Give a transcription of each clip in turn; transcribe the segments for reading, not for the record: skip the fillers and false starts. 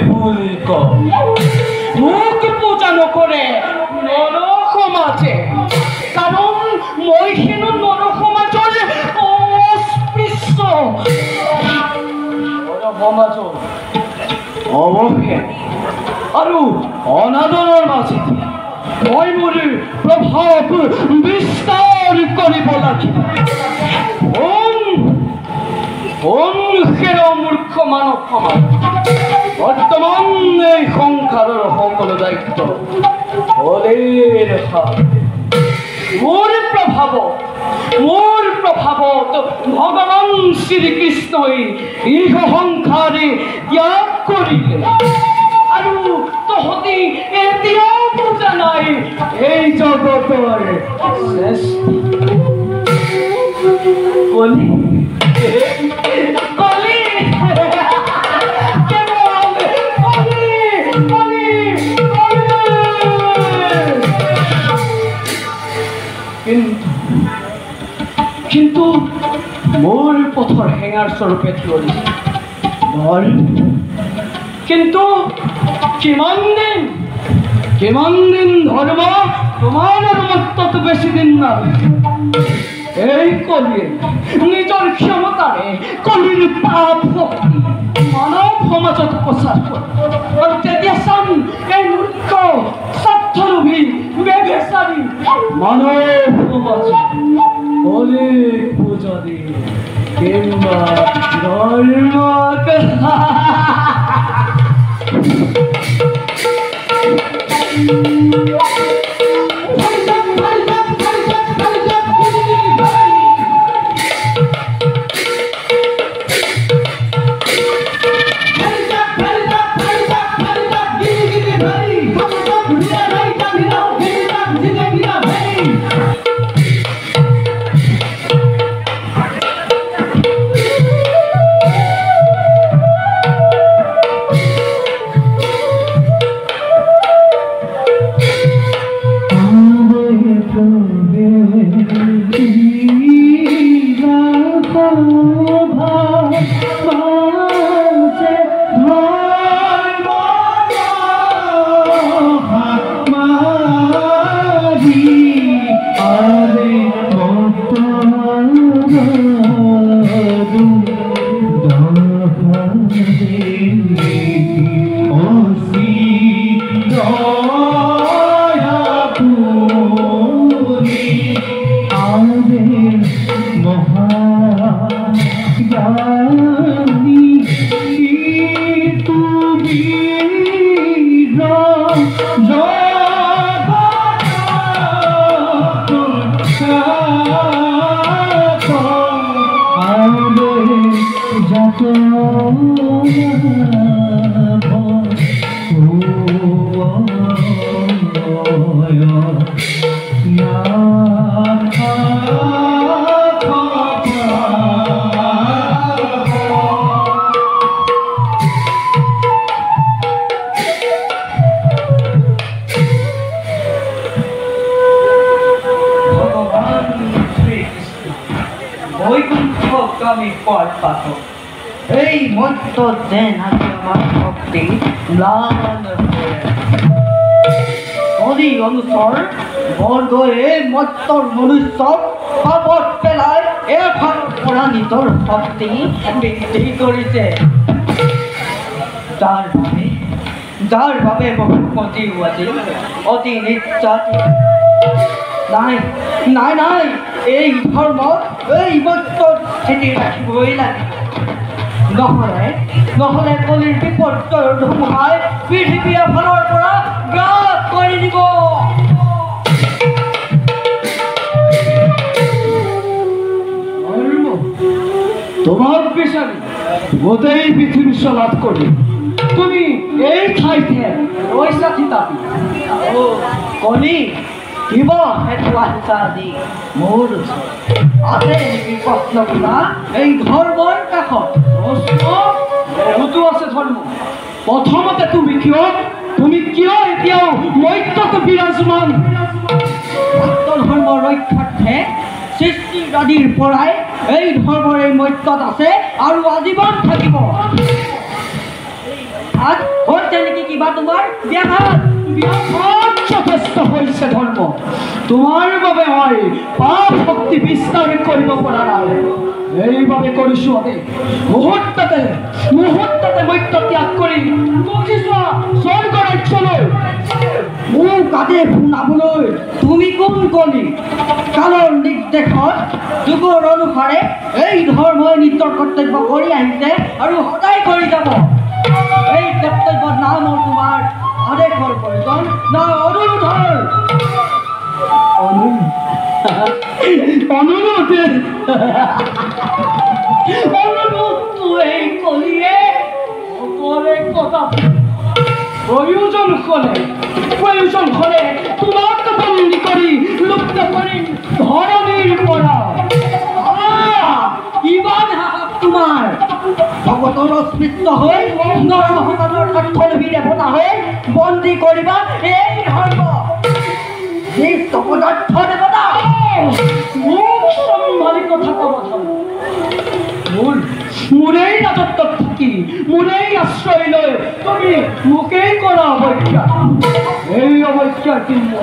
বুলি কওঁ মোক পূজা নকৰে নৰসমাজে কাৰণ মই হেনো নৰসমাজৰ অস্পৃশ্য নৰসমাজৰ অৱহেলা আৰু অনাদৰৰ মাজেদি মই মোৰ প্ৰভাৱ বিস্তাৰ কৰিব লাগিব মূৰ্খ মানৱ সমাজ বৰ্তমান এই সংসাৰৰ সকলো দায়িত্ব মোৰ প্ৰভাৱত ভগৱান শ্ৰীকৃষ্ণই ইহ সংসাৰে ত্যাগ কৰিলে আৰু তহঁতি এতিয়াও বুজা নাই এই জগতৰ কিন্তু মোৰ পথৰ হেঙাৰ স্বৰূপে থিয় দিছে কিন্তু কিমান দিন ধৰ্ম তোমাৰ মতত বেছি দিন নাই এই কলিয়ে নিজৰ ক্ষমতাৰে কলিৰ পাপ শক্তি মানৱ সমাজত প্ৰচাৰ কৰে আৰু তেতিয়া চাম এই মূৰ্খ স্বাৰ্থলোভী বেবেচাৰী মানৱ সমাজ কলিক পূজা দি কিংবা ধৰ্মক এই মত্ত দেন আমাৰ ভক্তি ম্লান অধি অনুসৰ বৰ্গয়ে মত্তৰ মনুষ্য পাপত পেলায় এফাল পৰা নিজৰ ভক্তি বৃদ্ধি কৰিছে যাৰ বাবে বহুমতী অতি নিৰ্যাতিত নাই এই ধৰ্মত এই মত্তৰ স্থিতি ৰাখিবই লাগে নহলে কলিৰ বিপৰ্যয়ৰ ধুমুহাই পৃথিৱী এফালৰ পৰা গ্ৰাস কৰি দিব তোমাক বিচাৰি গোটেই পৃথিৱী চলাত কৰি তুমি এই ঠাইতে ৰৈছা থিতাপি কলি কিবা হেতু আশা দি মোৰ আছে নেকি প্ৰশ্ন কিবা এই ধৰ্মৰ কাষত বহুতো আছে ধৰ্ম প্ৰথমতে তুমি কিয় এতিয়াও মৰ্ত্যত বিৰাজমান ধৰ্ম ৰক্ষাৰ্থে সৃষ্টি আদিৰ পৰাই এই ধৰ্মৰ এই মৰ্ত্যত আছে আৰু আজীৱন থাকিব আজ তোমাৰ যথেষ্ট হৈছে ধৰ্ম তোমাৰ বাবে মই পাপ শক্তি বিস্তাৰ কৰিব পৰা নাই এইভাবে কৰিছো আমি মুহূৰ্ততে মৈত্য ত্যাগ কৰি স্বৰ্গ ৰাজ্যলৈ মোৰ কাটে শুনাবলৈ তুমি কোন কলি কালৰ নিৰ্দেশত যুগৰ অনুসাৰে এই ধৰ্মই নিজৰ কৰ্তব্য কৰি আহিছে আৰু সদায় কৰি যাব এই কৰ্তব্যত না মোৰ তোমাৰ আদেশৰ প্ৰয়োজন না অনুৰোধৰ অনুৰোধটো এই কলিয়ে অকলে কথা প্ৰয়োজন হলে তোমাক বন্দী কৰি লুপ্ত কৰিম ধৰণীৰ পৰা ইমান সাহস তোমাৰ ভগতৰ অস্মিত্ব হৈ নৰসমানৰ স্বাৰ্থলোভী দেৱতা হৈ বন্দী কৰিবা এই ধৰ্ম পদাৰ্থ দেৱতা মোক সম্ভালি কথা ক'ব মোৰেই ৰাজত্বত থাকি মোৰেই আশ্ৰয় লৈ তুমি মোকেই কৰা অৱজ্ঞা এই অৱজ্ঞাৰ কিন্তু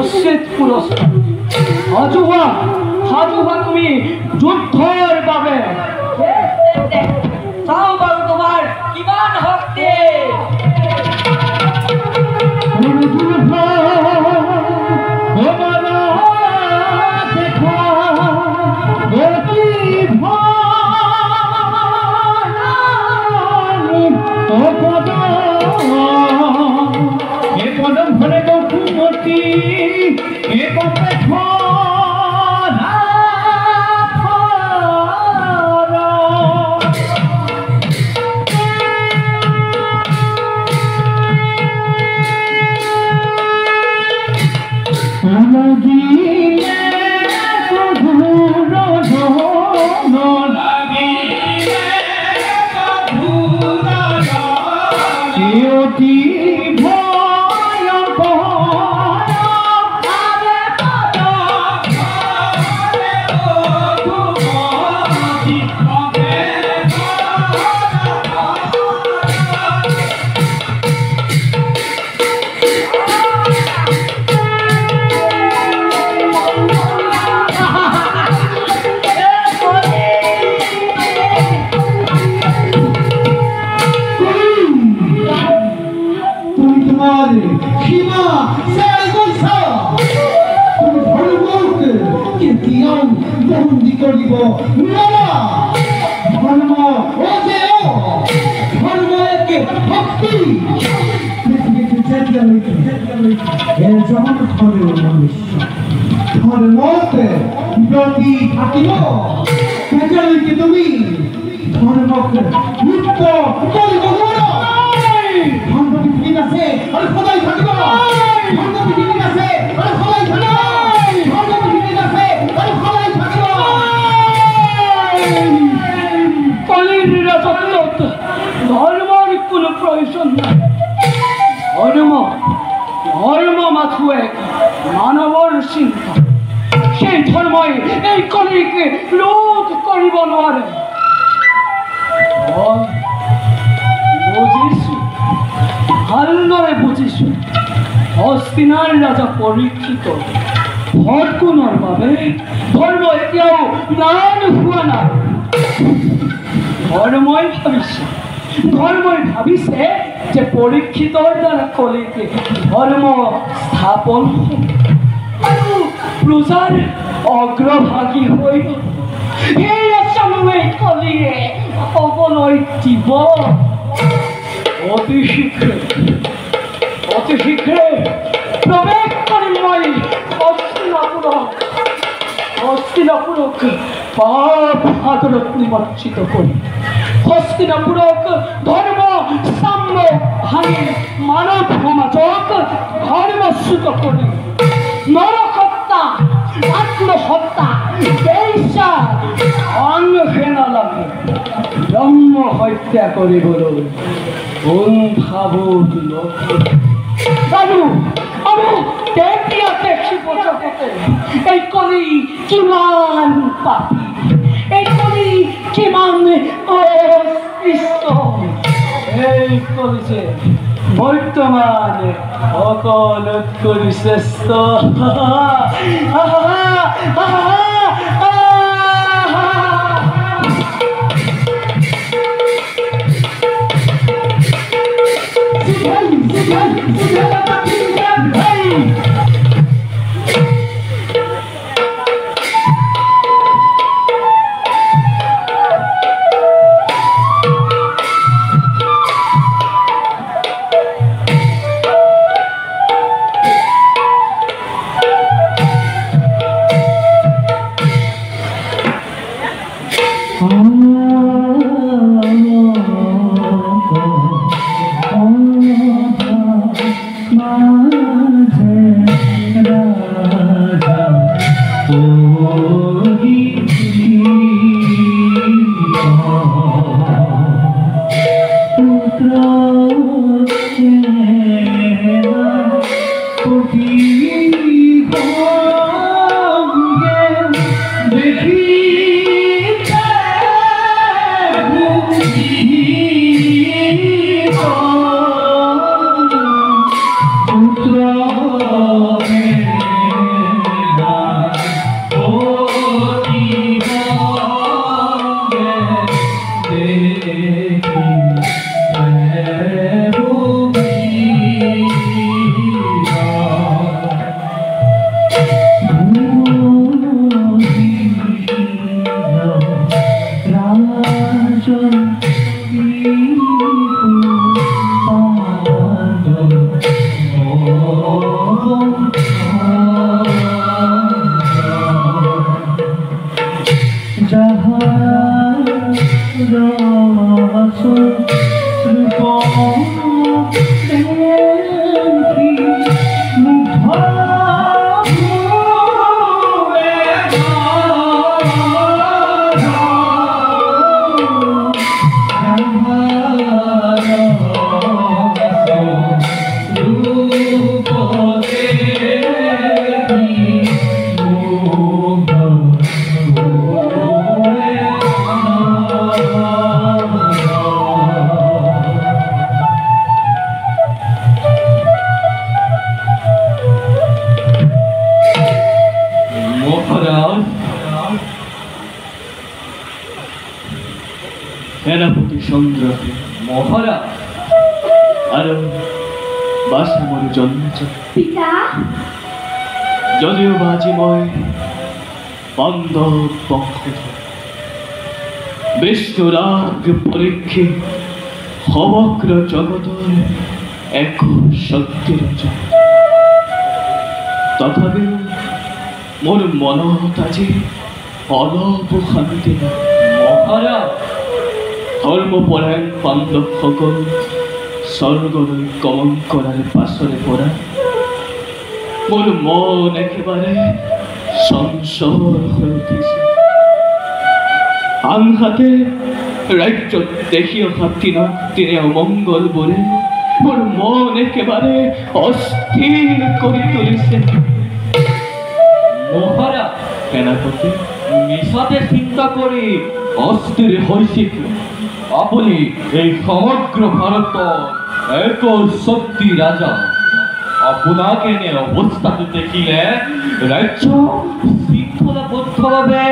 উচিত পুৰস্কাৰ সাজু হোৱা তুমি যুদ্ধৰ বাবে চাওঁ বাৰু তোমাৰ কিমান শক্তি ধৰ্মৰ কোনো প্ৰয়োজন নাই ধৰ্ম মাথো এক মানৱৰ চিন্তা সেই ধৰ্মই এই কলিকে ৰোধ কৰিব নোৱাৰে ভালদৰে বুজিছো হস্তিনাৰ ৰাজা পৰীক্ষিত ভটগুণৰ বাবে ধৰ্ম এতিয়াও ম্লান হোৱা নাই ধৰ্মই ভাবিছে যে পৰীক্ষিতৰ দ্বাৰা কলিতে ধৰ্ম স্থাপন আৰু প্ৰজাৰ অগ্ৰভাগী হৈ সেই আচামে কলিয়ে হ'বলৈ দিব অতি শীঘ্ৰে প্ৰৱেশ কৰিম মই হস্তিনাপুৰক পাপ সাগৰত নিমজ্জিত কৰি হস্তিনাপুৰক ধৰ্ম সাম্য ভাঙি মানৱ সমাজক ধৰ্মচ্যুত কৰি নৰহত্যা আত্মহত্যা বেশ্যা অংশে নালাগে ব্ৰহ্ম হত্যা কৰিবলৈ ভাবোত আৰু তেতিয়া দেখিব জগতে এই কলি কিমান পাপী এই কলি কিমান অস্পৃশ্য এই কলি যে বৰ্তমান সকলোতকৈ শ্ৰেষ্ঠ সেনাপতি সংগ্রামে মহারাজ আর বাসা মোর জন্মেছ পিতা যদিও বাজি মই বান্ধব বংশধর বিষ্ণুরাগ পরীক্ষে সমগ্র জগতৰ এক শক্তিৰ জয় তথাপিও মোৰ মনত আজি অলপ শান্তি নাই মহাৰাজ ধৰ্মপৰায়ণ পাণ্ডৱসকল স্বৰ্গলৈ গমন কৰাৰ পাছৰে পৰা মোৰ মন একেবাৰে চঞ্চল হৈ উঠিছে আনহাতে ৰাজ্যত দেখি অহা দিনক দিনে অমংগলবোৰে মোৰ মন একেবাৰে অস্থিৰ কৰি তুলিছে মহাৰাজ সেনাপতি মিছাতে চিন্তা কৰি অস্থিৰ হৈছে কিয়? আপুনি এই সমগ্ৰ ভাৰতৰ এক শক্তি ৰাজা আপোনাক এনে অৱস্থাটো দেখিলে ৰাজ্য শৃংখলাবদ্ধভাৱে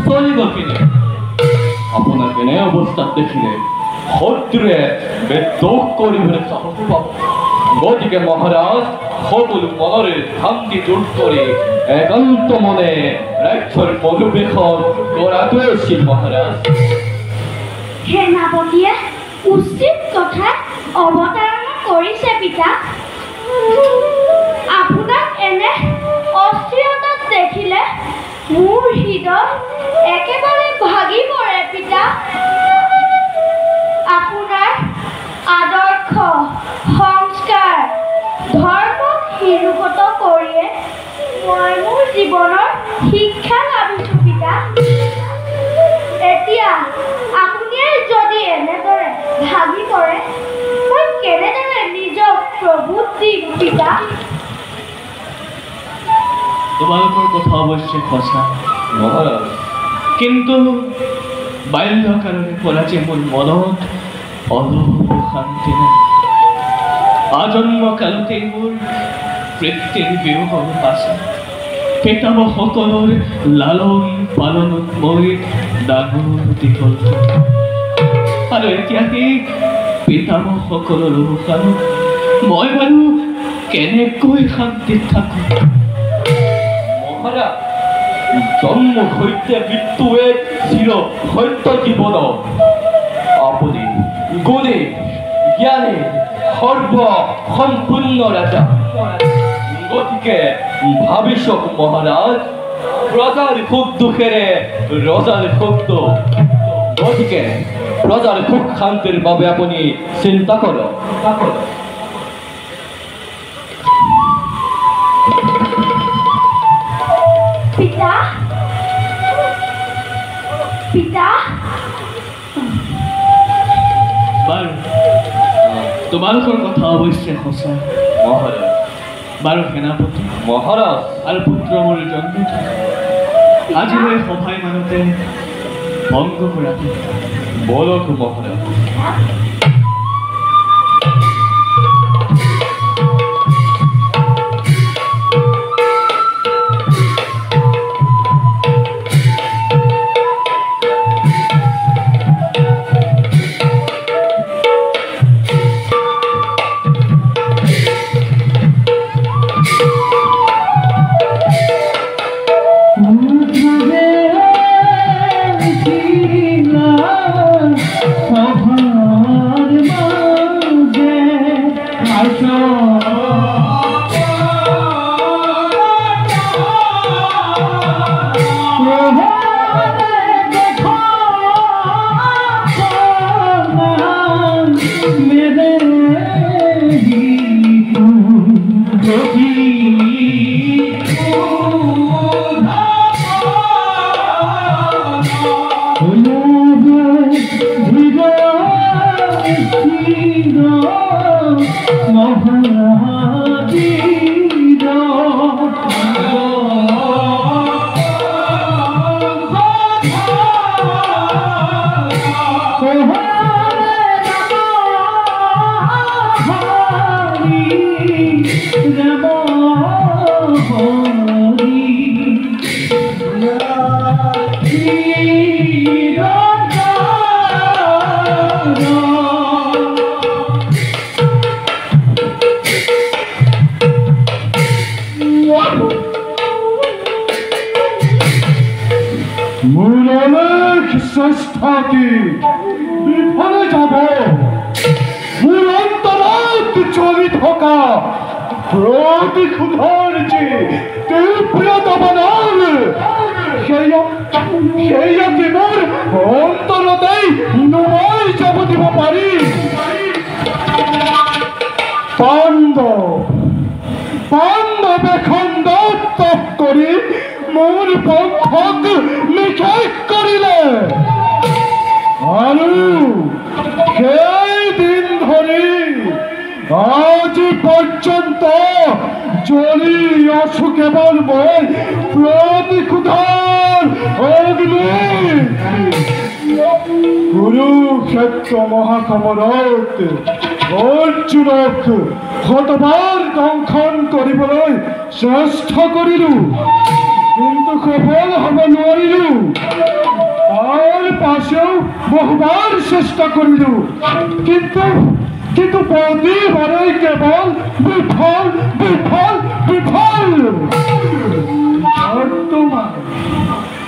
চলিব কেনে? আপোনাক এনে অৱস্থাত দেখিলে শত্ৰুৱে বেদোষ কৰিবলৈ সাহস পাব গতিকে মহাৰাজ সকলো মনৰে শান্তি দূৰ কৰি একান্ত মনে ৰাজ্যৰ পৰ্যবেক্ষণ কৰাটোৱে উচিত মহাৰাজ সেনাপতিয়ে উচিত কথা অৱতাৰণা কৰিছে পিতা আপোনাক এনে অস্থিৰতাত দেখিলে মোৰ হৃদয় একেবাৰে ভাগি পৰে পিতা আপোনাৰ আদৰ্শ সংস্কাৰ ধৰ্মক শিৰোগত কৰিয়ে মই মোৰ জীৱনৰ শিক্ষা লাভিছোঁ পিতা এতিয়া আপুনিয়ে যদি এনেদৰে ভাগি পৰে মই কেনেদৰে নিজক প্ৰভুত দিম পিতা তোমালোকৰ কথা অৱশ্যে সঁচা মহাৰাজ কিন্তু বাল্যকালৰে পৰা যে মোৰ মনত অলপ শান্তি নাই আজন্ম কালতেই মোৰ কৃত্ৰিম বিয়োগৰ পাছত পিতামহসকলৰ লালন পালনত মই ডাঙৰ দীঘল আৰু এতিয়া সেই পিতামহসকলৰ অনুসাৰত মই বাৰু কেনেকৈ শান্তিত থাকোঁ? মহাৰাজ, জন্ম সৈতে মৃত্যু এক চিৰ সত্য জীৱন। আপুনি গুণে জ্ঞানে সৰ্ব সম্পূৰ্ণ ৰাজা। গতিকে ভাবি চাওক মহাৰাজ, প্ৰজাৰ সুখ দুখেৰে ৰজাৰ সুখ দুখ। গতিকে প্ৰজাৰ সুখ শান্তিৰ বাবে আপুনি চিন্তা কৰক। পিতা পিতা বাৰু তোমালোকৰ কথা অৱশ্যে সঁচা মহাৰাজ, বাৰু সেনাপতি মহাৰাজ, আৰু পুত্ৰ মোৰ জন্ম আজিলৈ সভাই মানতে ভংগ কৰা বলক মহাৰাজ। বিফলে যাব মোৰ অন্তৰত জ্বলি থকা প্ৰতিশোধৰ যি তীব্ৰ দমনৰ সেয়া কি মোৰ অন্তৰতেই নুমাই যাব দিব পাৰি। পাণ্ডৱ এখন দত্তক কৰি মোৰ পক্ষক নিষেধ কৰিলে আৰু সেইদিন ধৰি আজি পৰ্যন্ত জ্বলি আছো কেৱল মই প্ৰতিশোধৰ অগ্নি। কুৰুক্ষেত্ৰ মহাসমৰত অৰ্জুনক শতবাৰ দংশন কৰিবলৈ চেষ্টা কৰিলো, কিন্তু সফল হ'ব নোৱাৰিলো। তাৰ পাছেও বহুবাৰ চেষ্টা কৰিলো, কিন্তু প্ৰতিবাৰেই কেৱল বিফল।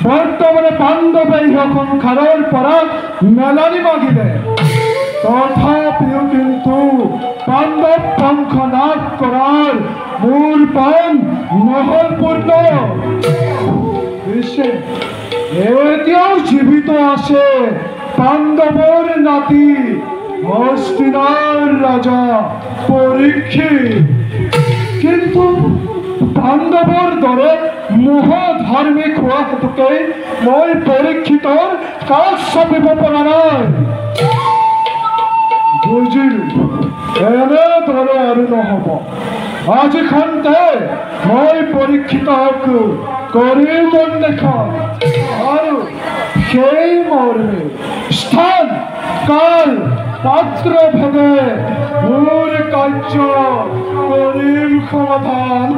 বৰ্তমানে পাণ্ডৱে ইহ সংসাৰৰ পৰা মেলানি মাগিলে, তথাপিও কিন্তু পাণ্ডৱ বংশ নাশ কৰাৰ মোৰ প্ৰাণ নহল পূৰ্ণ। এতিয়াও জীৱিত আছে পাণ্ডৱৰ নাতি হস্তিনাৰ ৰাজা পৰীক্ষিত, কিন্তু পাণ্ডৱৰ দৰে মহাধাৰ্মিক হোৱা হেতুকে মই পৰীক্ষিতৰ কাষ চাপিব পৰা নাই। বুজিলো, এনেদৰে আৰু নহ'ব। আজিখনতে মই পৰীক্ষিতক কৰিম অন্বেষণ আৰু সেই মৰ্মে স্থান কাল পাত্ৰ ভেদে মোৰ সাহায্য করিম সমাধান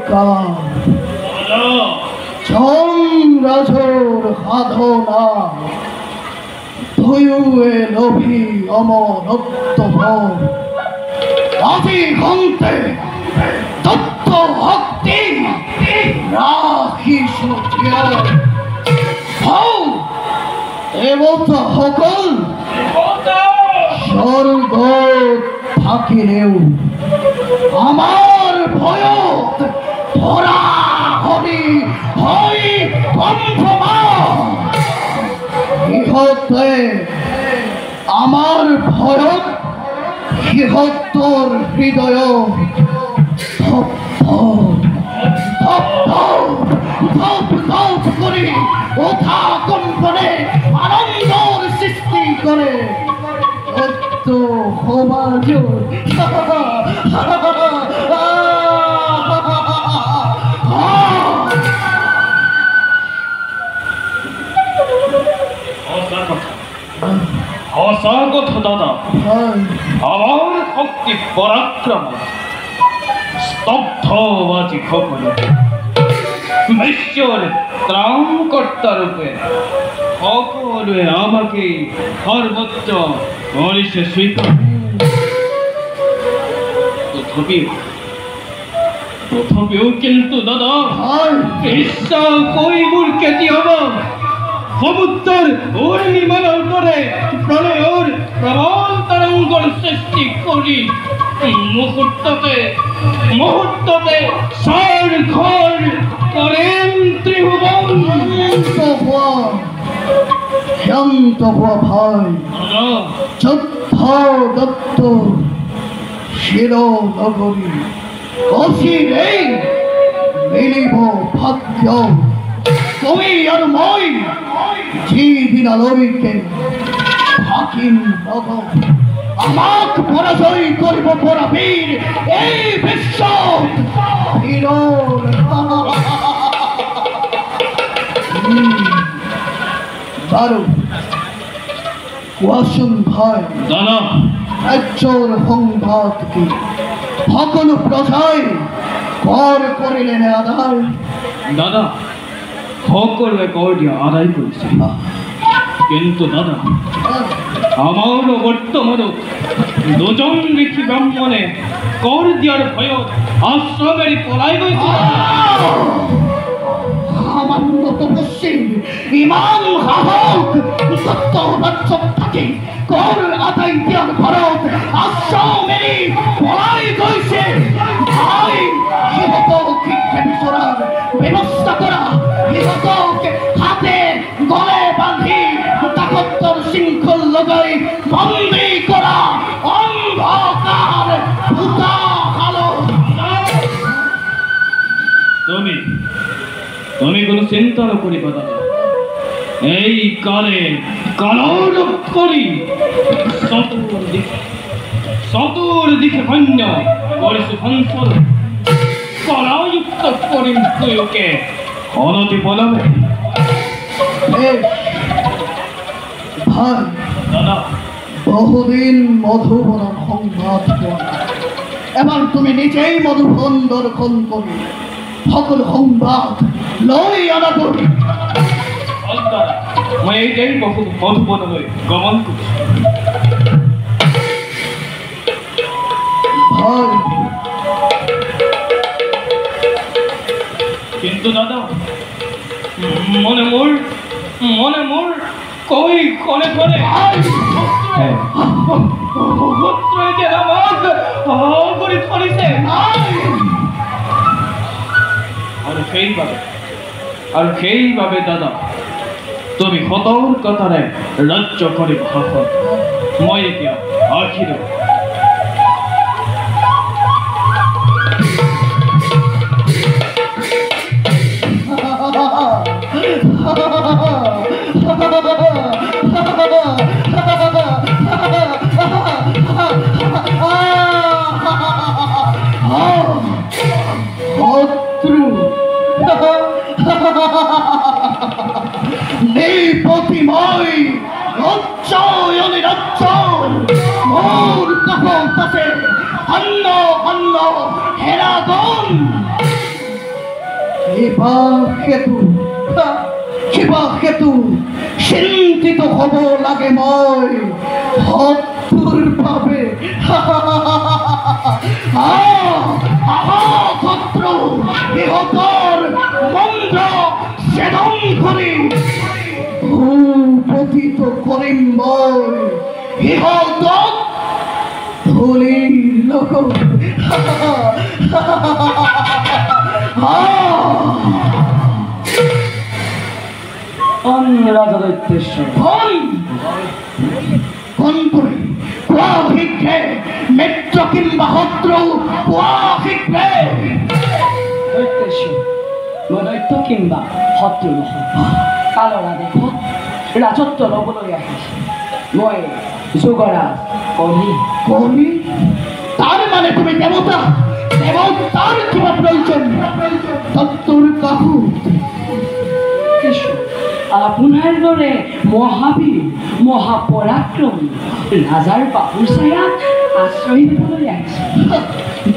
কাল চন্দ্রাজর সাধনা ধুয়ে লভি অমরত্ব আজি হন্তে তত্ত্ব ভক্তি রাখিছো হও দেবতা সকল স্বর্গ থাকিলেও আমার ভয়ত ধরা হরি হই কণ্ঠমান ইহতে আমার ভয়ত সিহঁতৰ হৃদয় ধপ ধপ কৰি উঠা কম্পনে আনন্দৰ সৃষ্টি কৰে সমাজ অসাগত দাদা আমার শক্তি পরাক্রম স্তব্ধ বাজি সকল বিশ্বের ত্রাণকর্তা রূপে সকলে আমাকে সর্বোচ্চ মনীষে স্বীকার তথাপিও কিন্তু দাদা ইচ্ছা কই মূর কেটি হব সমুদ্রের উর্মিমালার করে প্রলয়ের প্রবল তরঙ্গর সৃষ্টি করি মুহূর্ততে সার ঘর করেন ত্রিভুবন শান্ত হওয়া ভাই যোদ্ধা দত্ত শির নগরী অচিরে মিলিব ভাগ্য তুমি আর মই যেদিন আলোকে থাকিম নগর আমাক পরাজয় করিব পরা বীর এই বিশ্ব দারু কোয়াশুন ভাই দাদা রাজ্যর সংবাদ কি সকল প্রজাই কর করিলেন আদায় দাদা সকলে কর দিয়া আদায় করেছে কিন্তু দাদা আমারও বর্তমান দুজন ঋষি ব্রাহ্মণে কর দিয়ার ভয় আশ্রমের পলাই গৈছে সামান্য তপস্বী ইমান সাহক সত্য রাজ্য থাকে কর আদায় দিয়ার ভারত আশ্রমের পলাই গৈছে ভাই সিহঁতকে বিচৰাৰ ব্যৱস্থা কৰা সিহঁতকে হাতে গলে বান্ধি তাকতৰ শৃংখল লগাই বন্দী কৰা অন্ধকাৰ ভূতাহালত তুমি কোনো চিন্তা নকৰিবা দাদা এই কালে কালৰ কৰি চতুৰ্দিকে সৈন্য কৰিছো সঞ্চল কলাযুক্ত কৰিম তুয়োকে অনতি পলমে ভাই দাদা বহুদিন মধুবনৰ সংবাদ পোৱা এবাৰ তুমি নিজেই মধুবন দৰ্শন কৰি সকলো সংবাদ লৈ অনা কৰি দাদা মই এইটাই মধুবনলৈ গমন কৰিছো ভাই কিন্তু দাদা মনে মোৰ কই কনে কনে পুত্ৰই যে আমাক কৰি ধৰিছে আৰু সেইবাবে দাদা তুমি সতৰ্কতাৰে ৰাজ্য কৰি ভাষণ মই এতিয়া আহিলোঁ প্রতিময় লজ্জায়নে রাজ্য মোর কাপড় পাশে অন্ন অন্ন হেরাগন কিবা হেতু চিন্তিত হ'ব লাগে মই শত্ৰুৰ বাবে শত্ৰু সিহঁতৰ মন্ত্ৰ ছেদন কৰি ভূপতিত কৰিম মই সিহঁতক ধূলিৰ লগত ৰাজা দৈত্যেশ্বৰ কোন কৰে কোৱা শিক্ষে মিত্ৰ কিংবা শত্ৰু কোৱা শিক্ষে দৈত্যেশ্বৰ মই দৈত্য কিংবা শত্ৰু নহয় কালৰ আদেশত ৰাজত্ব ল'বলৈ আহিছে মই যুগৰাজ কলি তাৰ মানে তুমি দেৱতা দেৱতাৰ কিবা প্ৰয়োজন তত্বৰ কাহু আপোনাৰ দৰে মহাবীৰ মহাপৰাক্ৰমী ৰাজাৰ বাহুৰ ছায়াত আশ্ৰয় দিবলৈ আহিছে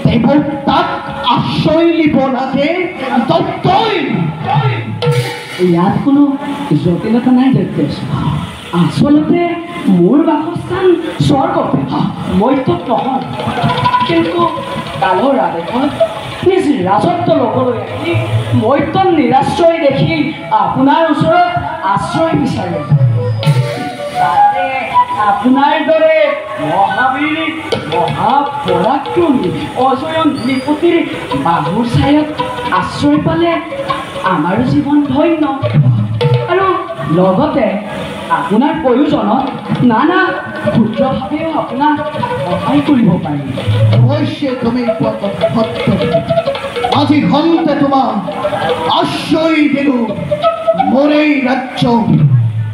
দেৱতাক আশ্ৰয় দিব লাগে তই ইয়াত কোনো জটিলতা নাই দৈত্যেশ্বৰ আচলতে মোৰ বাসস্থান স্বৰ্গতে মৰ্ত্যত নহয় কিন্তু কালৰ আদেশত নিজ ৰাজত্ব ল'বলৈ আহি মৰ্ত্যত নিৰাশ্ৰয় দেখি আপোনাৰ ওচৰত আশ্ৰয় বিচাৰে তাতে আপোনাৰ দৰে মহাবীৰ মহাপৰাক্ৰমী অজয় নৃপতিৰ বাহুৰ ছায়াত আশ্ৰয় পালে আমাৰো জীৱন ধন্য আৰু লগতে আপোনাৰ প্ৰয়োজনত নানা ক্ষুদ্ৰভাৱেও আপোনাক সহায় কৰিব পাৰিম অৱশ্যে তুমি সত্য আজি ঘণ্টা তোমাক আশ্ৰয় দিলোঁ মোৰ এই ৰাজ্য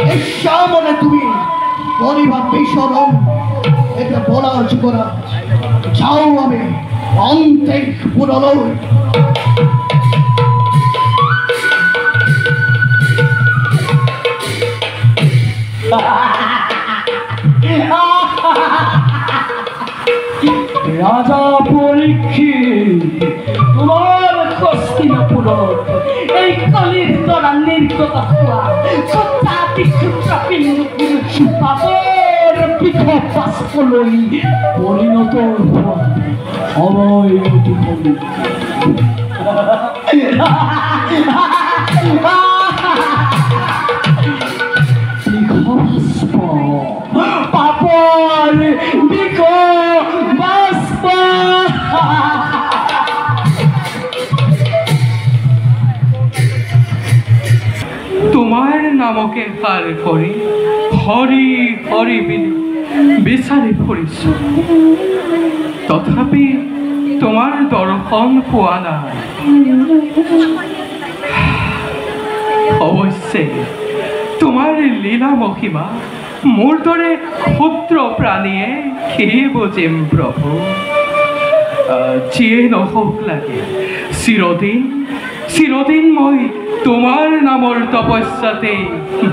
ইচ্ছা মনে তুমি কৰিবা বিচৰণ এটা বলা যুগৰাজ যাওঁ আমি অন্তেপুৰলৈ রাজা পরীক্ষিত তোমার হস্তিনাপুরত এই কলির দ্বারা নির্গত হওয়া সত্যাতি ক্ষুদ্র পিণ্ড পাপের পৃথক বাষ্পলৈ পরিণত হওয়া সময় অতিক্রমী পাপর তোমার নামকে হার করে হরি হরি বিচাৰি ফুৰিছো তথাপি তোমাৰ দৰ্শন পোৱা নাই অৱশ্যে তোমাৰ লীলা মহিমা মোৰ দৰে ক্ষুদ্ৰ প্ৰাণীয়ে কি বুজিম প্ৰভু যিয়ে নহওক লাগে চিৰদিন মই তোমাৰ নামৰ তপস্যাতে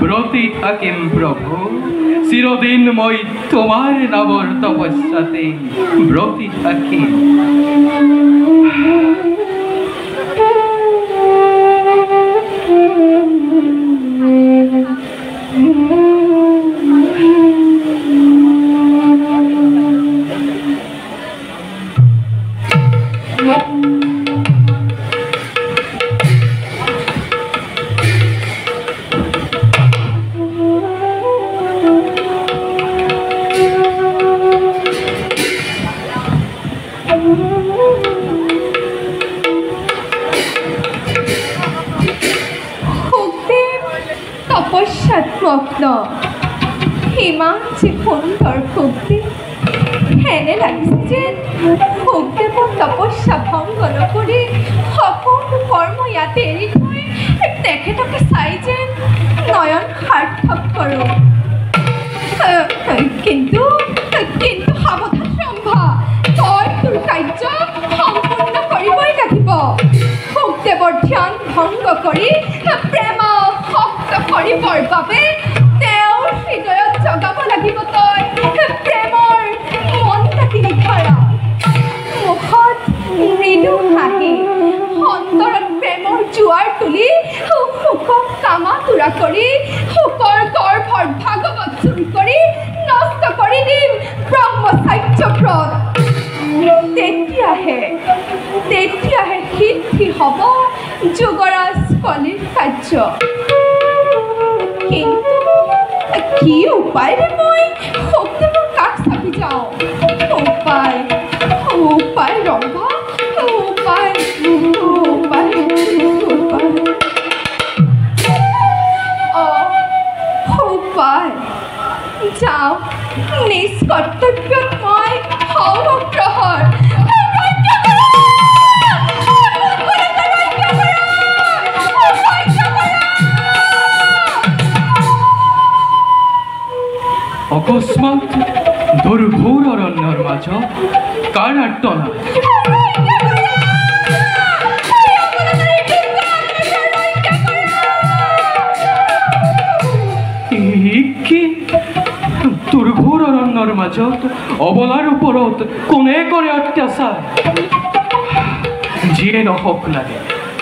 ব্ৰতী থাকিম প্ৰভু চিৰদিন মই তোমাৰ নামৰ তপস্যাতে ব্ৰতী থাকিম তপস্যাত্মগ্ন ইমান যে সুন্দৰ ভক্তি হেনে লাগিছে যেন ভক্তিৰ তপস্যা ভংগ নকৰি সকলো কৰ্ম ইয়াতে এৰি থৈ তেখেতকে চাই যেন নয়ন সাৰ্থক কৰোঁ কিন্তু সাৱধান ৰম্ভা তই তোৰ কাৰ্য সম্পূৰ্ণ কৰিবই লাগিব ভক্তিৰ ধ্যান ভংগ কৰি প্ৰেম শক্ত কৰিবৰ বাবে তেওঁৰ হৃদয়ত জগাব লাগিব তই প্ৰেমৰ মনটাকি নিখৰা মুখত মৃদু হাঁহি অন্তৰত প্ৰেমৰ জোৱাৰ পুৰা কৰি শুকৰ গৰ্ভৰ ভাগৱত চুৰি কৰি নষ্ট কৰি দিম ব্ৰহ্মচাৰ্য ব্ৰত। তেতিয়াহে সিদ্ধি হ'ব যুগৰাজ কলিৰ কাৰ্য। কিন্তু কি উপায়েৰে মই শক্তিবোৰ কাষ চাপি যাওঁ? উপায় ৰম্ভা, উপায় যাওঁ নিজ কৰ্তব্যত মই হওঁ অগ্ৰসৰ। অকস্মাৎ দুৰ্ঘোৰ অৰণ্যৰ মাজত কাৰ আৰ্তনা। কি দুৰ্ঘোৰ অৰণ্যৰ মাজত অবলাৰ ওপৰত কোনে কৰে অত্যাচাৰ? যিয়ে নহওক লাগে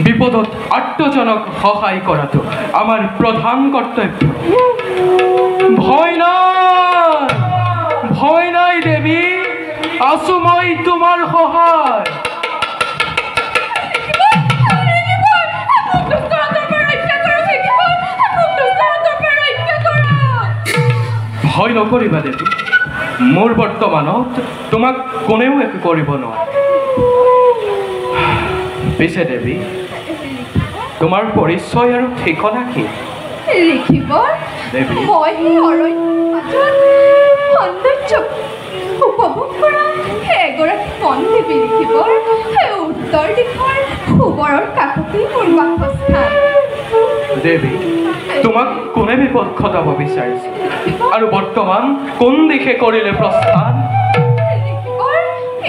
বিপদত আত্মজনক সহায় কৰাটো আমাৰ প্ৰধান কৰ্তব্য। ভয় নাই দেৱী, আছো মই তোমাৰ সহায়। ভয় নকৰিবা দেৱী, মোৰ বৰ্তমানত তোমাক কোনেও একো কৰিব নোৱাৰে। পিছে দেৱী, তোমাৰ পৰিচয় আৰু ঠিকনা কি? দেৱী, মই অৰণ্যৰ মাজত সৌন্দৰ্য উপভোগ কৰা এগৰাকী বনদেৱী লিখিবৰ। উত্তৰ দিশৰ শুবৰৰ কাষতে মোৰ বাসস্থান। দেৱী, তোমাক কোনে বিপদ খটাব বিচাৰিছে আৰু বৰ্তমান কোন দিশে কৰিলে প্ৰস্থান?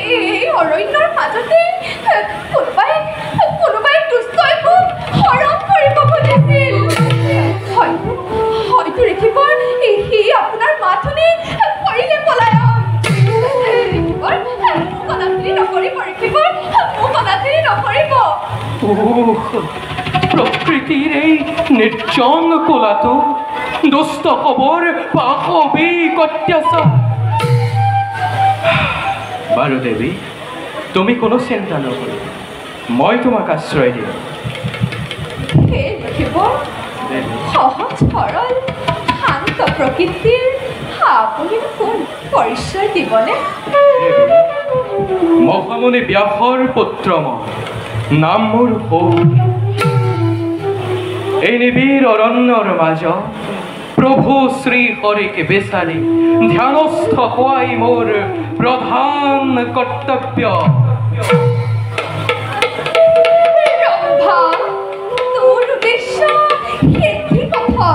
এই অৰণ্যৰ মাজতে কোনোবাই দুষ্টই মোক হৰণ কৰিব খুজিছিল। হয়তো ৰেখিবৰ সি আপোনাৰ মাত শুনি কৰিলে পলায়ন। মোক অনাথিনী নকৰিব ৰেখিবৰ, মোক অনাথিনী নকৰিব। প্ৰকৃতিৰ এই নিৰ্জন কোলাটো দুষ্ট খবৰ পাশবিক অত্যাচাৰ। বাৰু দেৱী, তুমি কোনো চিন্তা নকৰিবা, মই তোমাক আশ্ৰয় দিম। সহজ সৰল শান্ত প্ৰকৃতিৰ আপুনি কোন পৰিচয় দিবনে? মহামুনি ব্যাসৰ পুত্ৰ মই, নাম মোৰ এই নিবিড় অৰণ্যৰ মাজত প্ৰভু শ্ৰী হৰিকে বিচাৰি ধ্যানস্থ হোৱাই মোৰ প্ৰধান কৰ্তব্য। তোৰ উদ্দেশ্য সেই কথা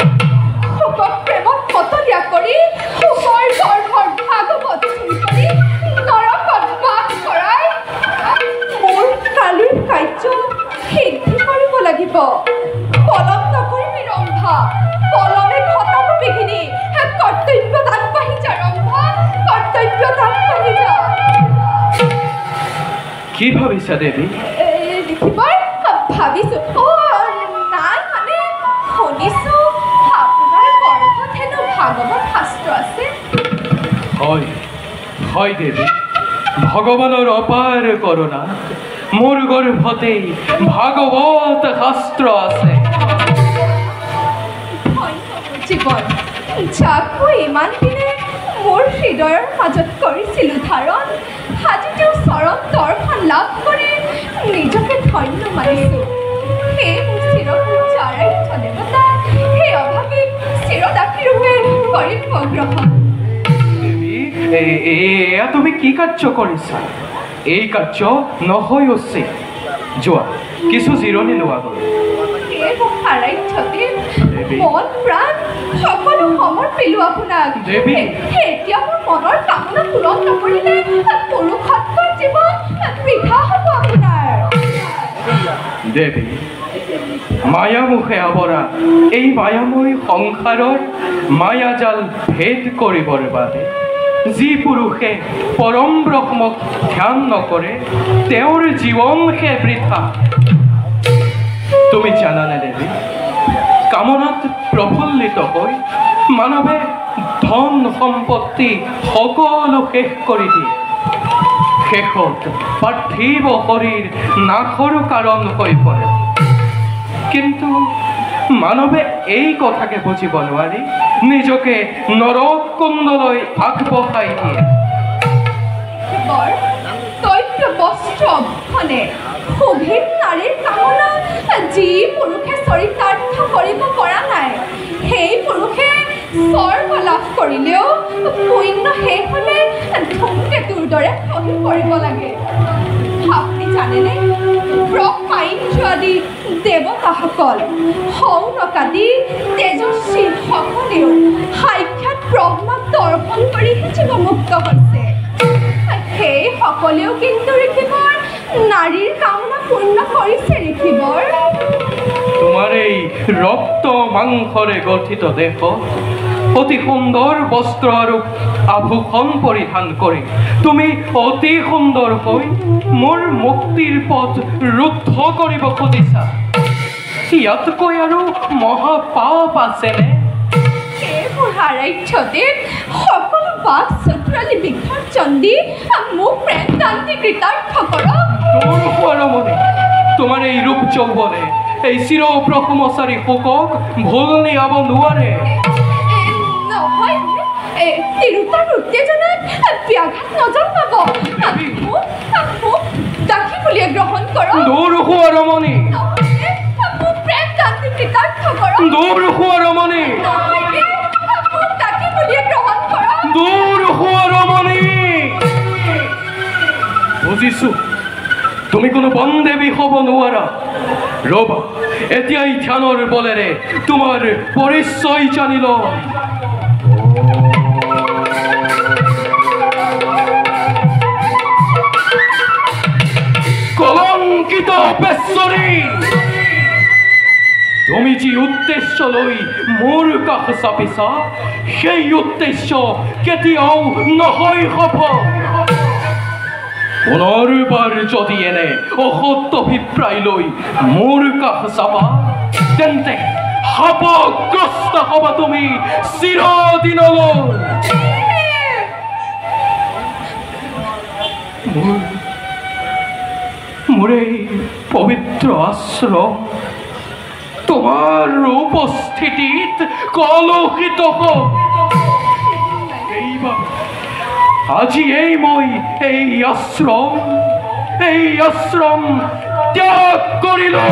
প্ৰেমত ফটলীয়া কৰি শুকৰ গৰ্ভৰ ভাগৱত চুৰি কৰি নৰকত বাস কৰাই মোৰ কালিৰ কাৰ্য সিদ্ধি কৰিব লাগিব। পলম নকৰিবি ৰম্ভা, পলমে ঘটাব বিঘিনি। কৰ্তব্যত আগবাঢ়ি যা ৰম্ভা, কৰ্তব্যত আগবাঢ়ি যা। কি ভাবিছা দেৱী? লিখিবৰ ভাবিছো নাই মানে শুনিছো আপোনাৰ গৰ্ভত হেনো ভাগৱত শাস্ত্ৰ আছে। হয় দেৱী, ভগৱানৰ অপাৰ কৰোণা মোৰ গৰ্ভতেই ভাগৱত শাস্ত্ৰ আছে। জীৱন যাকো ইমান দিনে মোৰ হৃদয়ৰ মাজত কৰিছিলোঁ ধাৰণ, আজি তেওঁ চৰণ দৰ্শন লাভ কৰি নিজকে ধন্য মানিছোঁ। সেই মোৰ চিৰপূজ্য আৰাধ্য দেৱতা, সেই অভাৱীক চিৰদাসী ৰূপে কৰিম অগ্ৰসৰ। এয়া তুমি কি কাৰ্য কৰিছা? এই কাৰ্য নহয় উচিত। যোৱা কিছু জিৰণি লোৱা গ'ল। মন প্ৰাণ সকলো সমৰ্পিলো আপোনাক। এতিয়া মোৰ মনৰ কামনা পূৰণ নকৰিলে পুৰুষত্বৰ জীৱন বৃথা হ'ব আপোনাৰ। দেৱী, মায়ামুখে আৱৰা এই মায়াময় সংসাৰৰ মায়াজাল ভেদ কৰিবৰ বাবে যি পুৰুষে পৰম ব্ৰহ্মক ধ্যান নকৰে তেওঁৰ জীৱন সে বৃথা। তুমি জানানে দেৱী, কামনাত প্ৰফুল্লিত হৈ মানৱে ধন সম্পত্তি সকলো শেষ কৰি দিয়ে। শেষত পাৰ্থিৱ শৰীৰ নাশৰ কাৰণ হৈ পৰে। কিন্তু মানৱে এই কথাকে বুজিব নোৱাৰি নিজকে নৰক কুণ্ডলৈ আগবঢ়াই দিয়ে। বৰ তৈত্য বস্ত্ৰ অভ্যনে সুভীন নাৰীৰ কামনা যি পুৰুষে চৰিতাৰ্থ কৰিব পৰা নাই, সেই পুৰুষে স্বৰ্গ লাভ কৰিলেও পুণ্য শেষ হ'লে ধূমকেতুৰ দৰে খহি পৰিব লাগে। আপুনি জানেনে, ব্ৰহ্মাইন্দ্ৰ আদি দেৱতাসকল, সৌনক আদি তেজস্বী সকলেও সাক্ষাৎ ব্ৰহ্মাক দৰ্শন কৰিহে জীৱমুক্ত হৈছে। সেই সকলেও কিন্তু ঋষিবৰ নাৰীৰ কামনা পূৰ্ণ কৰিছে। ঋষিবৰ, তোমাৰ এই ৰক্ত মাংসৰে গঠিত দেহত অতি সুন্দৰ বস্ত্ৰ আৰু আভূষণ পৰিধান কৰি তুমি অতি সুন্দৰ হৈ মোৰ মুক্তিৰ পথ ৰুদ্ধ কৰিব খুজিছা। ইয়াতকৈ আৰু মহাপাপ আছেনে? সেই বুঢ়া ৰাজ্যতে সকলো বাক চতুৰালি বিসৰ্জন দি মোক প্ৰেমকান্তি কৃতাৰ্থ কৰক। ৰমণী, তোমাৰ এই ৰূপ যৌৱনে এই চিৰ প্ৰশমচাৰী শোকক ভুল নিয়াব নোৱাৰে। নহয়, তিৰোতাৰ উত্তেজনাত ব্যাঘাত নজন্মাব। মোক দাসী বুলিয়ে গ্ৰহণ কৰক। দূৰ হোৱা ৰমণী, মোক প্ৰেমকান্তি কৃতাৰ্থ কৰক। দূৰ হোৱা ৰমণী, মোক দাসী বুলিয়ে গ্ৰহণ কৰক। দূৰ হোৱা ৰমণী। বুজিছো, তুমি কোনো বনদেৱী হ'ব নোৱাৰা। ৰবা, এতিয়াই ধ্যানৰ বলেৰে তোমাৰ পৰিচয় জানি লওঁ। কলংকিত বেশ্বৰী, তুমি যি উদ্দেশ্য লৈ মোৰ কাষ চাপিছা, সেই উদ্দেশ্য কেতিয়াও নহয় সফল। পুনৰবাৰ যদি এনে অসৎ অভিপ্ৰায় লৈ মোৰ কাষ চাপা, তেন্তে শাপগ্ৰস্ত হবা তুমি চিৰদিনলৈ। মোৰ এই পবিত্ৰ আশ্ৰম তোমাৰ উপস্থিতিত কলুষিত হওক। আজিয়েই মই এই আশ্ৰম ত্যাগ কৰিলো।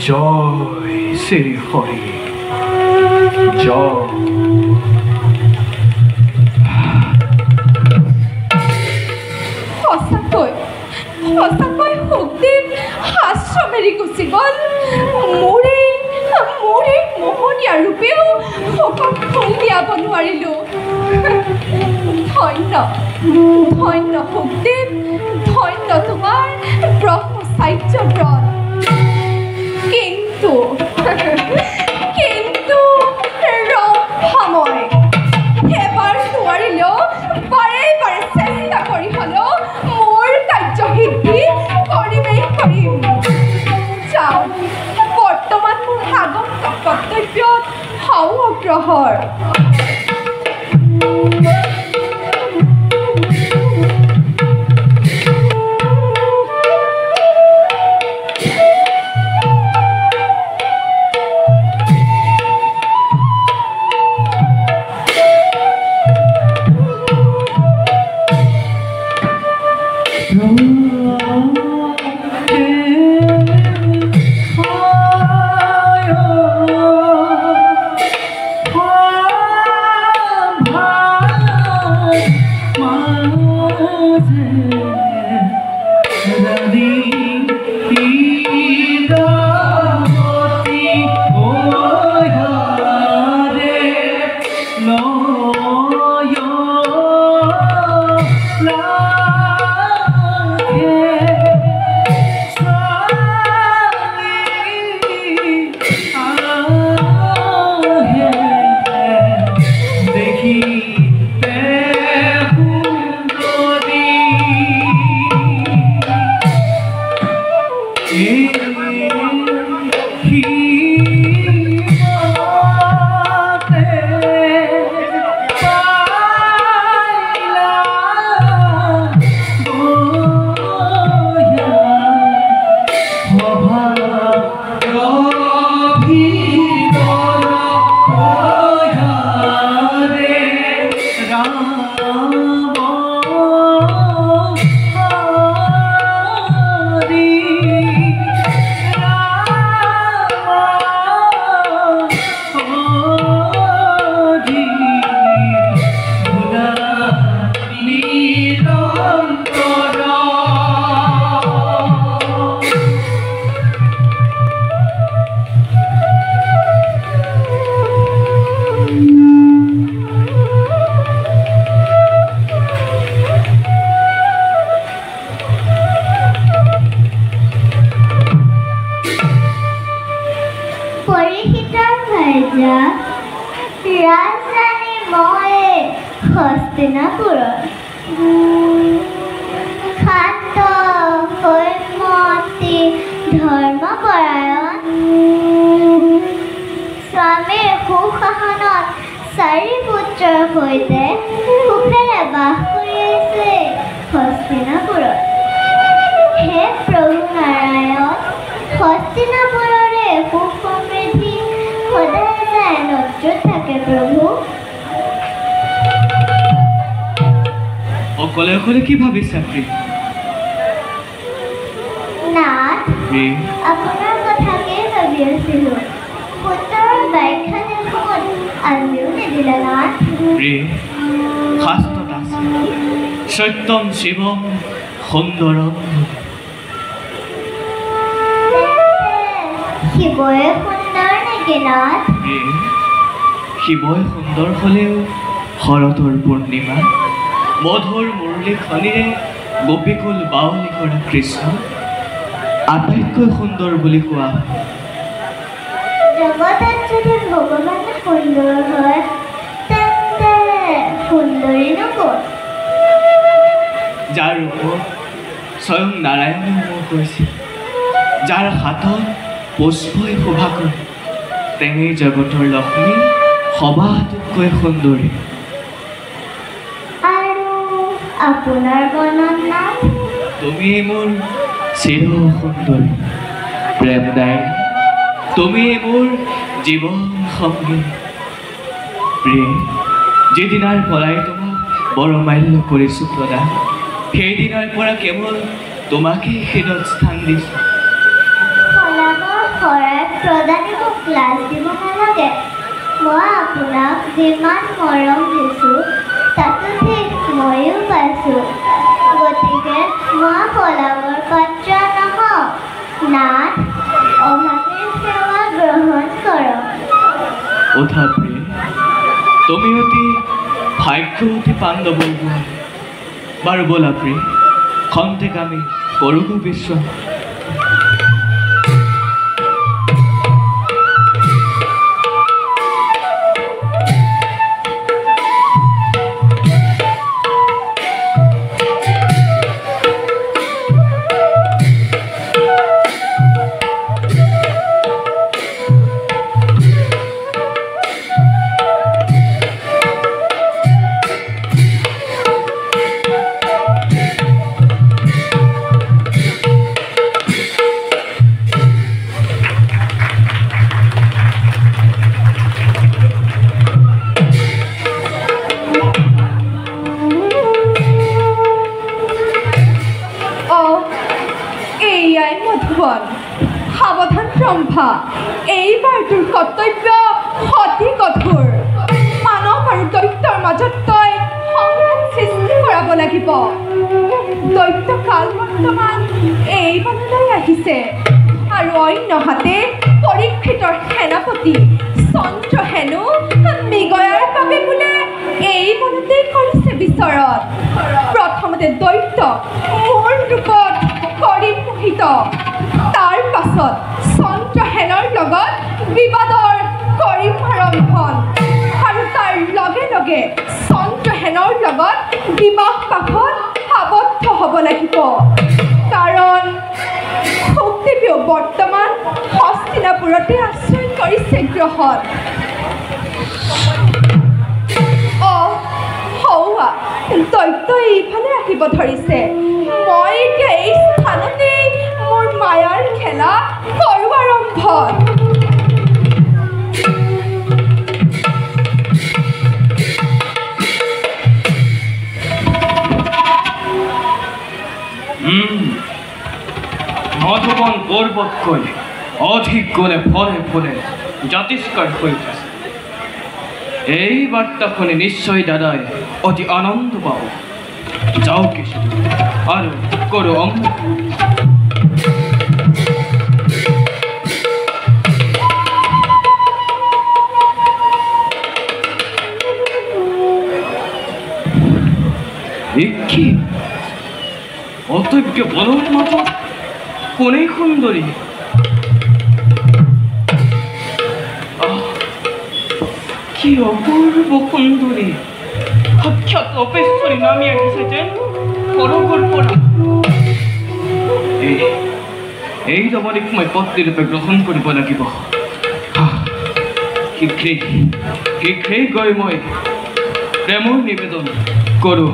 জয় শ্ৰী হৰি, জয়। সঁচাকৈ সুখদেৱ আশ্ৰম এৰি গুচি গ'ল। মোৰ এই মোহনীয়া ৰূপেও শোকক ফুল দিয়াব নোৱাৰিলোঁ। ধন্য সুখদেৱ, ধন্য তোমাৰ ব্ৰহ্মচাৰ্য ব্ৰত। কিন্তু ৰম্ভাময় এবাৰ নোৱাৰিলেও বাৰে চেষ্টা কৰি হ'লেও মোৰ কাৰ্যসিদ্ধি কৰিমেই কৰিম। যাওঁ, বৰ্তমান মোৰ আগন্তুক কৰ্তব্যত হওঁ অগ্ৰসৰ। আইজা ৰাজৰাণী মই হস্তিনাপুৰৰ শান্ত হৈমতী ধৰ্মপৰায়ণ স্বামীৰ সুশাসনত 4 পুত্ৰৰ সৈতে সুখেৰে বাস কৰি আছে হস্তিনাপুৰত। হে প্ৰভু নাৰায়ণ, হস্তিনাপুৰৰে সুখ সমৃদ্ধি সদায় যায় নজৰত থাকে প্ৰভু। অকলে অকলে কি ভাবিছা নাথ, আপোনাৰ কথাকেই ভাবি আছিলোঁ। পুত্ৰৰ বাৰিষা দেখোন আজিও নিদিলে নাথ। শাস্ত্ৰত আছে সত্যম শিৱম সুন্দৰম। শিৱয়ে সুন্দৰ নেকি নাথ? শিৱই সুন্দৰ হ'লেও শৰতৰ পূৰ্ণিমা মধুৰ মুৰলীখনিৰে গোপীকুল বাউলি কৰা কৃষ্ণ আটাইতকৈ সুন্দৰ বুলি কোৱা। জগতত যদি ভগৱান সুন্দৰ হয় তেন্তে সুন্দৰীনো ক'ত? যাৰ ৰূপত স্বয়ং নাৰায়ণে মোক কৈছিল, যাৰ হাতত পুষ্পই শোভা কৰে, তেনে জগতৰ লক্ষ্মী সবাতোতকৈ সুন্দৰী। আৰু আপোনাৰ বৰ্ণন নাথ? তুমি মোৰ চিৰ সুন্দৰী প্ৰেমদায়ী, তুমি মোৰ জীৱন সংগী। প্ৰিয়, যিদিনাৰ পৰাই তোমাক বৰমাল্য কৰিছোঁ প্ৰদান, সেইদিনাৰ পৰা কেৱল তোমাকেই হৃদয়ত স্থান দিছোঁ। শলাগৰ শৰাই প্ৰদানে মোক লাজ দিব নালাগে। মই আপোনাক যিমান মৰম দিছোঁ তাতো ঠিক ময়ো পাইছোঁ। গতিকে মই শলাগৰ পাত্ৰ নহওঁ। নাথ, অভাগীৰ সেৱা গ্ৰহণ কৰক। উঠা প্ৰিয়, তুমি অতি ভাগ্যৱতী পাণ্ডৱৰ গোৱা। বাৰু ব'লা প্ৰিয়, খন্তেক আমি কৰোগৈ বিশ্ৰাম। সাৱধান ৰম্ভা, এইবাৰ তোৰ কৰ্তব্য অতি কঠোৰ। মানৱ আৰু দৈত্যৰ মাজত তই সংঘাত সৃষ্টি কৰাব লাগিব। দৈত্য কাল বৰ্তমান এই বানলৈ আহিছে আৰু অন্যহাতে পৰীক্ষিতৰ সেনাপতি চন্দ্ৰহেনো মৃগয়াৰ বাবে বোলে এই বনতেই কৰিছে বিচৰণ। প্ৰথমতে দৈত্য মোৰ ৰূপত কৰিম মোহিত, তাৰ পাছত চন্দ্ৰহেনৰ লগত বিবাদৰ কৰিম আৰম্ভণ, আৰু তাৰ লগে লগে চন্দ্ৰহেনৰ লগত বিবাহ পাশত আবদ্ধ হ'ব লাগিব। কাৰণ শক্তিদেৱেও বৰ্তমান হস্তিনাপুৰতে আশ্ৰয় কৰিছে গ্ৰহত। হৌৱা দৈত্য এইফালে আহিব ধৰিছে। মই এতিয়া এই স্থানতেই মোৰ মায়াৰ খেলা কৰোঁ আৰম্ভ। মধুবন পৰ্বতকৈ অধিক গুণে ফলে ফলে জাতিষ্কাৰ হৈ উঠিছে। এই বাৰ্তা শুনি নিশ্চয় দাদাই অতি আনন্দ পাব। যাওঁ কিছু আৰু কৰোঁ অংগ। কি অতজ্ঞ বলৰ মাজত কোনে সুন্দৰী? কি অপূৰ্ব সুন্দৰী, সাক্ষাৎ অপেশ্বৰী নামি আহিছে যেন পৰকল্পনা। এই ৰমণীক মই পত্নী ৰূপে গ্ৰহণ কৰিব লাগিব। শীঘ্ৰেই গৈ মই প্ৰেমৰ নিবেদন কৰোঁ।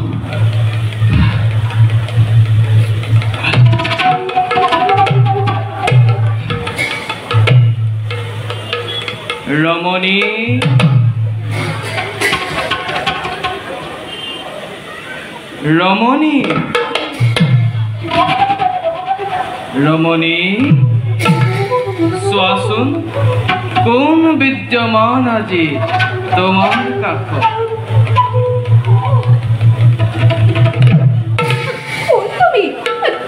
ৰমণী, ৰমণী, ৰমণী, চোৱাচোন কোন বিদ্যমান আজি তোমাৰ কাষত। কোন তুমি?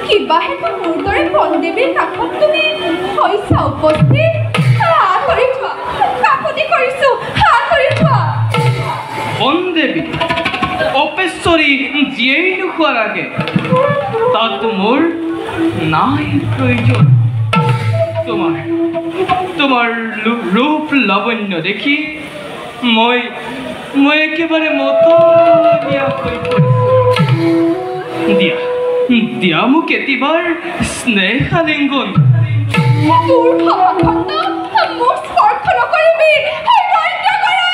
কিবাহেতু মোৰ দৰে বনদেৱীৰ কাষত তুমি হৈছা উপস্থিত? আঁতৰি থোৱা, কাকতি কৰিছো, আঁতৰি থোৱা। বনদেৱী, অপেশ্বৰী যিয়েই নোখোৱাৰ আগে তাত মোৰ নাই প্ৰয়োজন। তোমাৰ ৰূপ লাৱণ্য দেখি মই একেবাৰে মতলীয়া হৈ পৰিছোঁ। দিয়া মোক এটিবাৰ স্নেহ আলিংগন। তোৰ ভাবাখণ্ড মোৰ স্পৰ্শ নকৰিবি। ৰক্ষা কৰা!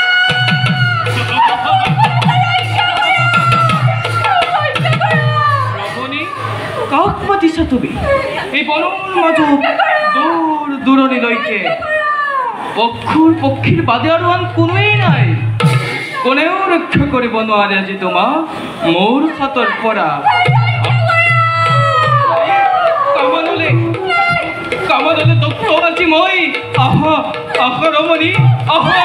ৰমণী, কাক মাতিছা তুমি? এই বনৰ মাজত দূৰ দূৰণিলৈকে পক্ষীৰ বাদে আৰু আন কোনোৱেই নাই। কোনেও ৰক্ষা কৰিব নোৱাৰে আজি তোমাক মোৰ হাতৰ পৰা। কামানলে দক্ষ আজি মই। আহা আহা ৰমণী, আহা।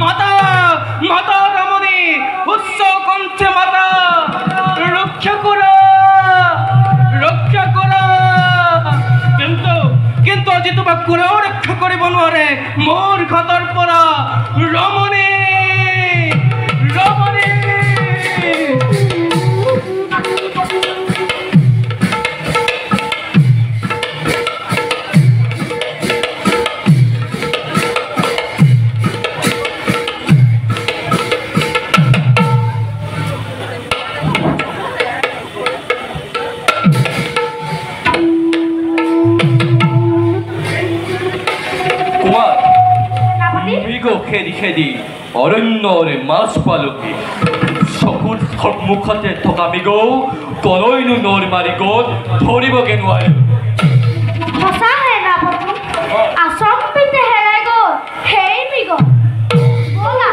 মাতা মাতা ৰমণী, উচ্চ কণ্ঠে মাতা, ৰক্ষা কৰা, ৰক্ষা কৰা। কিন্তু আজি তোমাক কোনেও ৰক্ষা কৰিব নোৱাৰে মোৰ ঘাতৰ পৰা। ৰমণী, ৰমণী। খেদি অৰণ্যৰে মাছ পালোহি। চকুৰ সন্মুখতে থকা মৃগও কলৈনো নৰ মাৰি গ'ল, ধৰিবগে নোৱাৰে। সঁচা সেনাপতি, আচম্বিতে হেৰাই গ'ল সেই মৃগ। ব'লা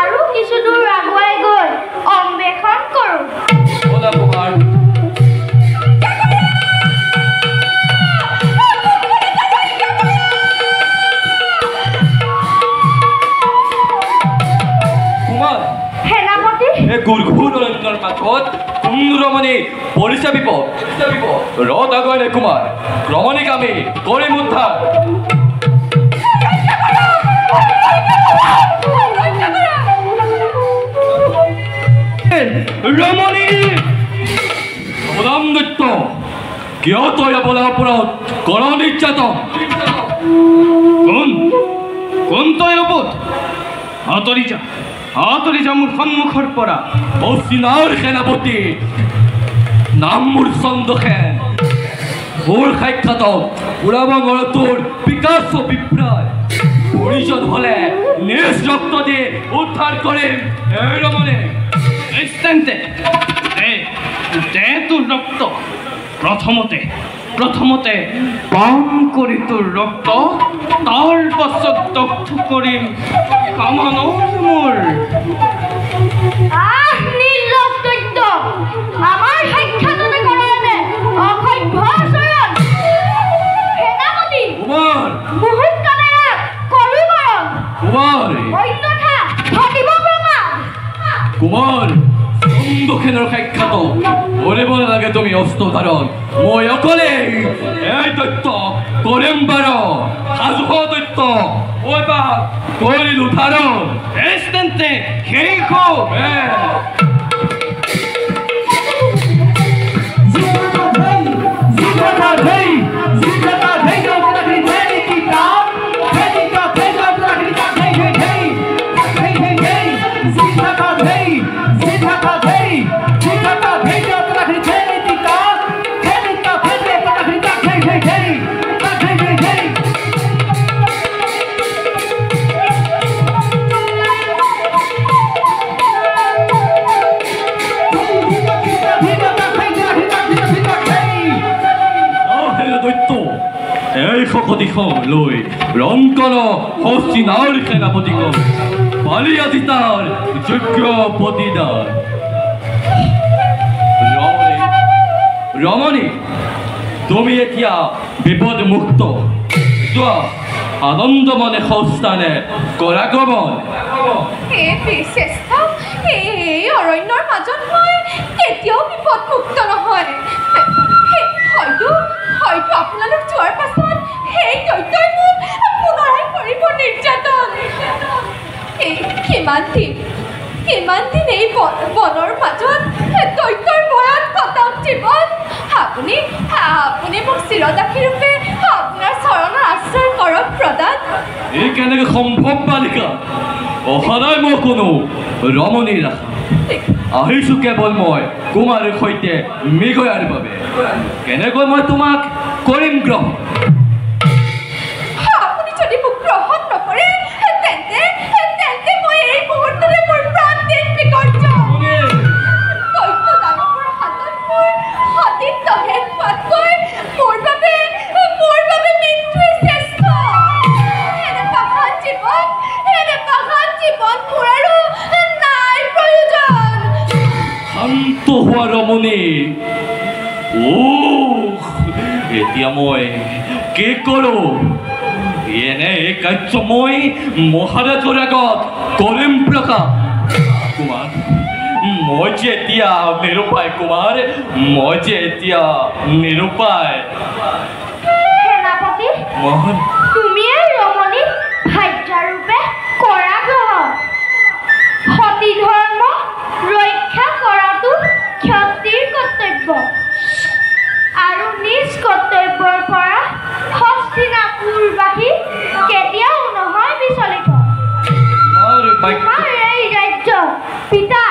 আৰু কিছু দূৰ আগুৱাই গৈ অন্বেষণ কৰোঁ। ব'লা কুমাৰ। গুৰঘুৰ অৰণ্যৰ মাজত কোন ৰমণী পৰিছে বিপদ। ৰথ আগুৱাই নে কুমাৰ, ৰমণীক আমি কৰিম উদ্ধাৰ। ৰমণী, বলাম দৈত্য, কিয় তই বলাৰ ওপৰত কৰ নিৰ্যাতন? কোন তই অবোধ? আঁতৰি যা মোৰ সন্মুখৰ পৰা। অচিনাৰ সেনাপতি, নাম মোৰ চন্দ্ৰসেন। মোৰ সাক্ষাৎ উৰাবঙৰ তোৰ বিকাশ অভিপ্ৰায়। প্ৰয়োজন হ'লে নিজ ৰক্ত দি উদ্ধাৰ কৰিম এই ৰমণী। দে তোৰ ৰক্ত। প্ৰথমতে পান কৰি তোৰ ৰক্ত, তাৰ পাছত দগ্ধ কৰিম কামানৰ মোৰ। নিৰ্লজ্জ, আমাৰ সাক্ষাৎতে কৰালে অসভ্য আচৰণ। সেনাপতি, কুমাৰ, মুহূৰ্ততে কৰিবৰণ, কুমাৰ, অন্যথা ঘটিব প্ৰমাণ। কুমাৰ, চন্দ্ৰসেনৰ সাক্ষাৎ কৰিব নালাগে তুমি অস্ত্ৰ ধাৰণ। মই অকলে এই দৈত্য কৰিম বাৰ। সাজু হ দৈত্য, ঐ বাপ কৰিলো ধাৰণ। তেন্তে সেই খুব জয় শকতিখন লৈ ৰংকন হস্তিনাৰ সেনাপতিক পালি আজি তাৰ যোগ্য প্ৰতিদান। ৰমণী, তুমি এতিয়া বিপদমুক্ত। যোৱা আনন্দ মনে সস্থানে কৰা গমন। এই বীৰশ্ৰেষ্ঠ, এই অৰণ্যৰ মাজত মই কেতিয়াও বিপদমুক্ত নহয়। হয়তো আপোনালোক যোৱাৰ পাছত সেই দৈত্যই মোক পুনৰাই কৰিব নিৰ্যাতন। এই কিমান দিন এই বনৰ মাজত দৈত্যৰ ভয়ত কটাম জীৱন। আপুনি মোক চিৰদাসী ৰূপে আপোনাৰ চৰণৰ আশ্ৰয় কৰক প্ৰদান। এই কেনেকৈ সম্ভৱ বালিকা? অহানাই মই কোনো ৰমণীৰ আশা। আহিছোঁ কেৱল মই কুমাৰীৰ সৈতে মৃগয়াৰ বাবে। কেনেকৈ মই তোমাক কৰিম গ্ৰহণ? আপুনি যদি মোক গ্ৰহণ নকৰে তেন্তে মই এই মুহূৰ্ততে মোৰ প্ৰাণ দিম বিকৰ্য। দৈত্য দানৱৰ হাতত মোৰ সতীত্ব শেষ হোৱাতকৈ মোৰ বাবে মৃত্যুৱে শ্ৰেষ্ঠ। এনে পাষাণ জীৱন মোৰ আৰু নাই প্ৰয়োজন। শান্ত হোৱা ৰমণী। এতিয়া মই কি কৰোঁ? এনে এই কাৰ্য মই মহাৰাজৰ আগত কৰিম প্ৰকাশ। কুমাৰ, মই যে এতিয়া নিৰুপায়। কুমাৰ, মই যে এতিয়া নিৰুপায়। সেনাপতি, মহান তুমিয়ে ৰমণীক ভাৰ্যাৰূপে কৰা গ্ৰহণ। সতী ধৰ্ম ৰক্ষা কৰাটো ক্ষত্ৰিৰ কৰ্তব্য আৰু নিজ কৰ্তব্যৰ পৰা হস্তিনাপুৰবাসী কেতিয়াও নহয় বিচলিত। তোমাৰ এই ৰাজ্য পিতা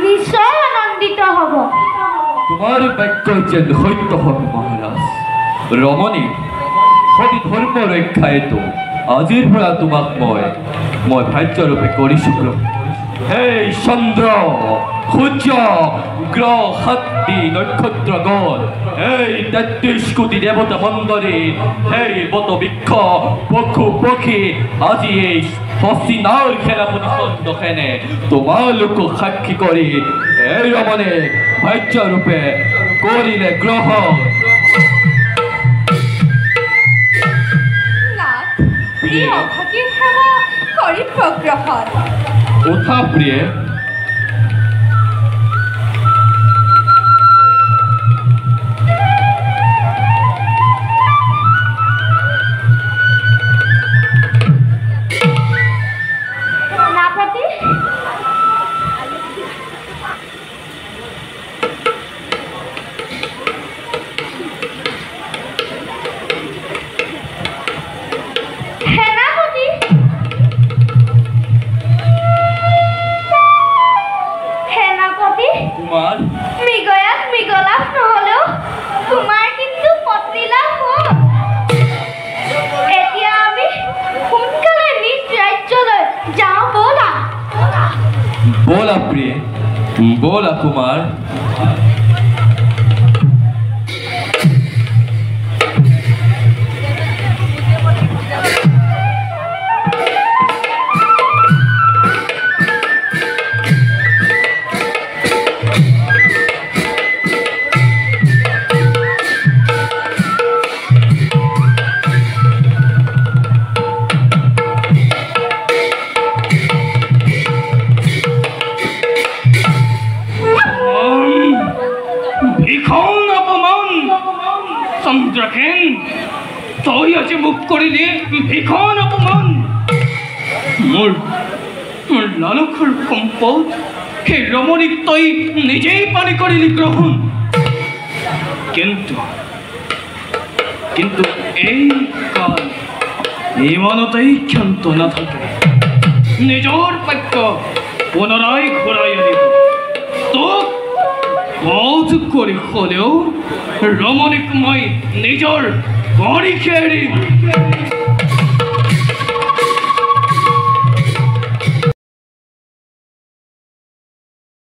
নিশ্চয় আনন্দিত হ'ব। তোমাৰ বাক্য যেন সত্য হওক মহাৰাজ। ৰমণী, সতী ধৰ্ম ৰক্ষাইতো আজিৰ পৰা তোমাক মই ভাৰ্যাৰূপে কৰিছোঁ গ্ৰহণ। হেই চন্দ্ৰ, সূৰ্য, গ্ৰহ, শক্তি, নক্ষত্ৰগণ, এই ৩৩ কোটি দেৱতা মণ্ডলী, সেই বট বৃক্ষ, পশু পক্ষী, আজি এই হস্তিনাৰ সেনাপতি চন্দ্ৰসেনে তোমালোকক সাক্ষী কৰি এই ৰমণে ভাৰ্যাৰূপে কৰিলে গ্ৰহণ। এই অঘটিৰ সেৱা কৰি প্ৰগ্ৰহণ। উঠা প্ৰিয়ে। সেনাপতি, সেনাপতি, সেনাপতি, কুমাৰ, মৃগয়াত মৃগলাভ নহলেও তোমাৰ কিন্তু পত্নী লাভ হ'ল। এতিয়া আমি সোনকালে নিজ ৰাজ্যলৈ যাওঁ ব'লা। বলা প্ৰিয়ে, বলা কুমাৰ। চন্দ্ৰসেন, তই আজি মোক কৰিলি ভীষণ অপমান। মোৰ লালুকৰ সম্পদ সেই ৰমণীক তই নিজেই পানী কৰিলি গ্ৰহণ। কিন্তু এই কাল ইমানতেই ক্ষান্ত নাথাকে। নিজৰ বাক্য পুনৰাই ঘূৰাই আনিব। তোক বধ কৰি হ'লেও ৰমণীক মই নিজৰ গৰিষে এৰিম।